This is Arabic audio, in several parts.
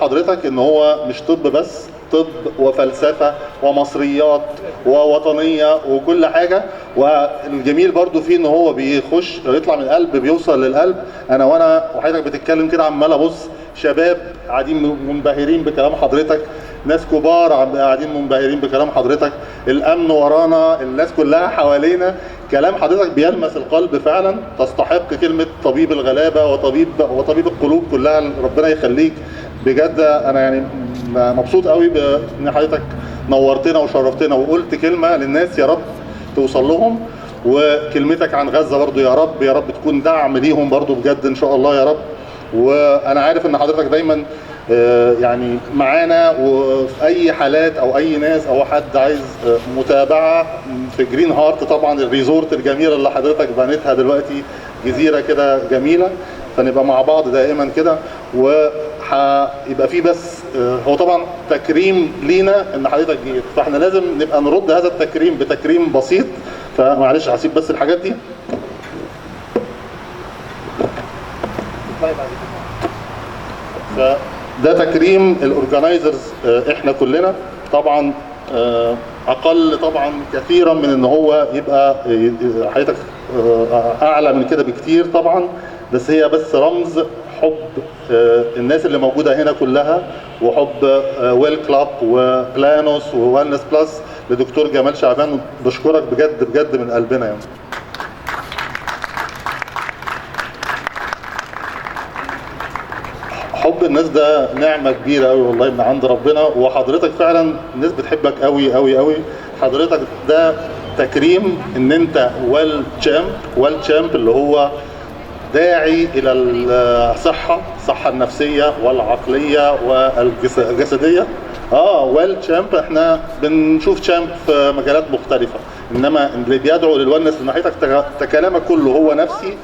حضرتك ان هو مش طب بس، طب وفلسفه ومصريات ووطنيه وكل حاجه. والجميل برضو فيه ان هو بيخش يطلع من القلب، بيوصل للقلب. وانا وحضرتك بتتكلم كده عمال ابص شباب قاعدين منبهرين بكلام حضرتك، ناس كبار قاعدين منبهرين بكلام حضرتك، الامن ورانا، الناس كلها حوالينا. كلام حضرتك بيلمس القلب فعلا، تستحق كلمه طبيب الغلابه وطبيب القلوب كلها. ربنا يخليك بجد. انا يعني مبسوط قوي بان حضرتك نورتنا وشرفتنا وقلت كلمه للناس، يا رب توصل لهم. وكلمتك عن غزه برضو يا رب يا رب تكون دعم ليهم برضو بجد ان شاء الله يا رب. وانا عارف ان حضرتك دايما يعني معانا، وفي اي حالات او اي ناس او حد عايز متابعه في جرين هارت، طبعا الريزورت الجميله اللي حضرتك بنيتها دلوقتي، جزيره كده جميله، فنبقى مع بعض دائما كده. وهيبقى في بس هو طبعا تكريم لينا ان حضرتك جيت، فاحنا لازم نبقى نرد هذا التكريم بتكريم بسيط. فمعلش هسيب بس الحاجات دي. فده تكريم الاورجنايزرز، احنا كلنا طبعا اقل طبعا كثيرا من ان هو يبقى حضرتك اعلى من كده بكتير طبعا، بس هي بس رمز حب الناس اللي موجوده هنا كلها، وحب ويل كلاب وبلانوس وويلنس بلس لدكتور جمال شعبان. بشكرك بجد بجد من قلبنا يعني. حب الناس ده نعمه كبيره قوي والله من عند ربنا، وحضرتك فعلا الناس بتحبك قوي قوي قوي. حضرتك ده تكريم ان انت ويل تشامب اللي هو داعي الى الصحه النفسيه والعقليه والجسديه. ويل تشامب، احنا بنشوف تشامب في مجالات مختلفه، انما اللي بيدعو للونس من ناحيتك كلامك كله هو نفسي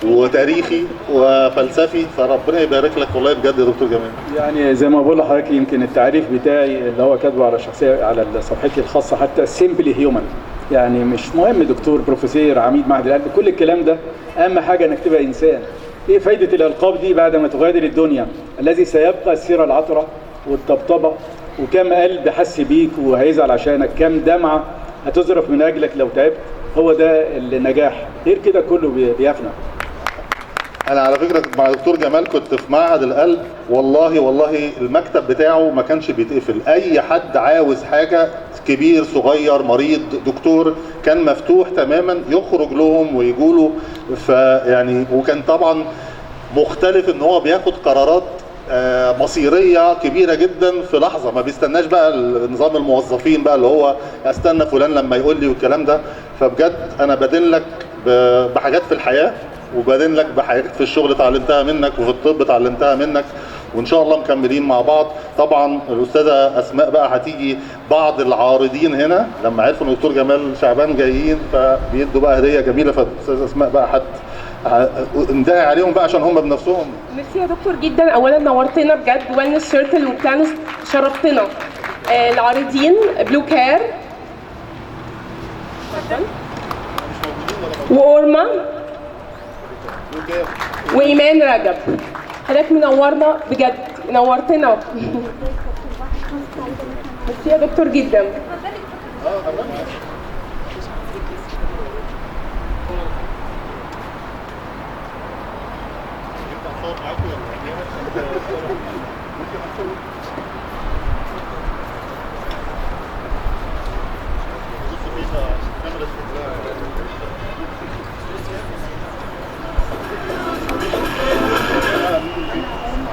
وتاريخي وفلسفي. فربنا يبارك لك والله بجد يا دكتور جمال. يعني زي ما بقول لحضرتك، يمكن التعريف بتاعي اللي هو كاتبه على شخصيه على صفحتي الخاصه حتى سيمبلي هيومن، يعني مش مهم دكتور بروفيسور عميد معهد القلب، كل الكلام ده اهم حاجه انك تبقى انسان. ايه فايده الالقاب دي بعد ما تغادر الدنيا؟ الذي سيبقى السيره العطره والطبطبه، وكم قلب حس بيك وهيزعل عشانك، كم دمعه هتزرف من اجلك لو تعبت، هو ده النجاح، غير كده كله بيفنى. انا على فكره مع دكتور جمال كنت في معهد القلب، والله المكتب بتاعه ما كانش بيتقفل، اي حد عاوز حاجه كبير صغير مريض دكتور كان مفتوح تماما، يخرج لهم ويجوا له. فيعني وكان طبعا مختلف ان هو بياخد قرارات مصيريه كبيره جدا في لحظه، ما بيستناش بقى نظام الموظفين بقى اللي هو استنى فلان لما يقول لي والكلام ده. فبجد انا بدين لك بحاجات في الحياه، وبعدين لك بحاجات في الشغل اتعلمتها منك وفي الطب اتعلمتها منك، وان شاء الله مكملين مع بعض. طبعا الاستاذه اسماء بقى هتيجي، بعض العارضين هنا لما عرفوا ان الدكتور جمال شعبان جايين فبيدوا بقى هديه جميله، فالاستاذه اسماء بقى ندعي عليهم بقى عشان هم بنفسهم. ميرسي يا دكتور جدا، اولا نورتنا بجد، ويلنس سيركل وبلانوس شرفتنا. العارضين بلو كير وأورما وإيمان رجب، حضرتك منورنا بجد، نورتنا. ميرسي يا دكتور جدا. ممكن